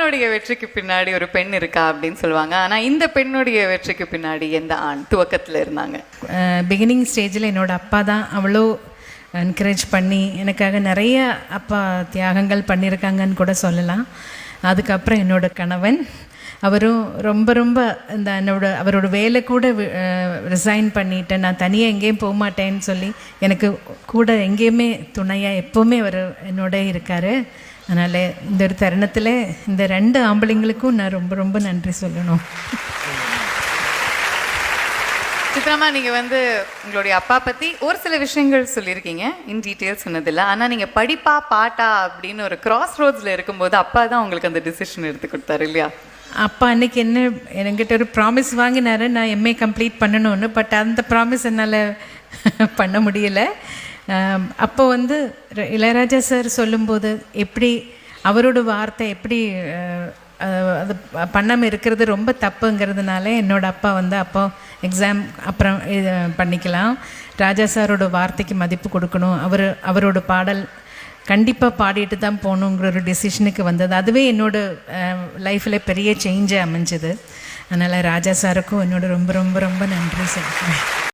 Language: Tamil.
ஆணுடைய வெற்றிக்கு பின்னாடி ஒரு பெண் இருக்கா அப்படின்னு சொல்லுவாங்க. ஆனால் இந்த பெண்ணுடைய வெற்றிக்கு பின்னாடி எந்த ஆண் துவக்கத்தில் இருந்தாங்க? பிகினிங் ஸ்டேஜில் என்னோட அப்பா தான் அவ்வளோ என்கரேஜ் பண்ணி எனக்காக நிறைய அப்பா தியாகங்கள் பண்ணியிருக்காங்கன்னு கூட சொல்லலாம். அதுக்கப்புறம் என்னோட கணவன், அவரும் ரொம்ப ரொம்ப அவரோட வேலை கூட ரிசைன் பண்ணிவிட்டேன், நான் தனியாக எங்கேயும் போக மாட்டேன்னு சொல்லி எனக்கு கூட எங்கேயுமே துணையாக எப்போவுமே அவர் என்னோட இருக்கார். அதனால் இந்த ஒரு தருணத்தில் இந்த 2 ஆம்பளைங்களுக்கும் நான் ரொம்ப ரொம்ப நன்றி சொல்லணும். சித்ராமா, நீங்கள் உங்களுடைய அப்பா பற்றி ஒரு சில விஷயங்கள் சொல்லியிருக்கீங்க, இன் டீட்டெயில் சொன்னதில்லை. ஆனால் நீங்கள் படிப்பா பாட்டா அப்படின்னு ஒரு கிராஸ் ரோட்ஸில் இருக்கும்போது அப்பா தான் உங்களுக்கு அந்த டிசிஷன் எடுத்து கொடுத்தாரு இல்லையா? அப்பா அன்றைக்கி என்கிட்ட ஒரு ப்ராமிஸ் வாங்கினார், நான் எம்ஏ கம்ப்ளீட் பண்ணணும்னு. பட் அந்த ப்ராமிஸ் என்னால் பண்ண முடியலை. அப்போ இளையராஜா சார் சொல்லும்போது எப்படி அவரோட வார்த்தை எப்படி அது பண்ணாமல் இருக்கிறது ரொம்ப தப்புங்கிறதுனால என்னோடய அப்பா அப்போ எக்ஸாம் அப்புறம் பண்ணிக்கலாம், ராஜா சாரோட வார்த்தைக்கு மதிப்பு கொடுக்கணும், அவரோட பாடல் கண்டிப்பாக பாடிட்டு தான் போகணுங்கிற ஒரு டெசிஷனுக்கு வந்தது. அதுவே என்னோடய லைஃப்பில் பெரிய சேஞ்சை அமைஞ்சது. அதனால் ராஜா சாருக்கும் என்னோட ரொம்ப ரொம்ப ரொம்ப நன்றி சொல்கிறேன்.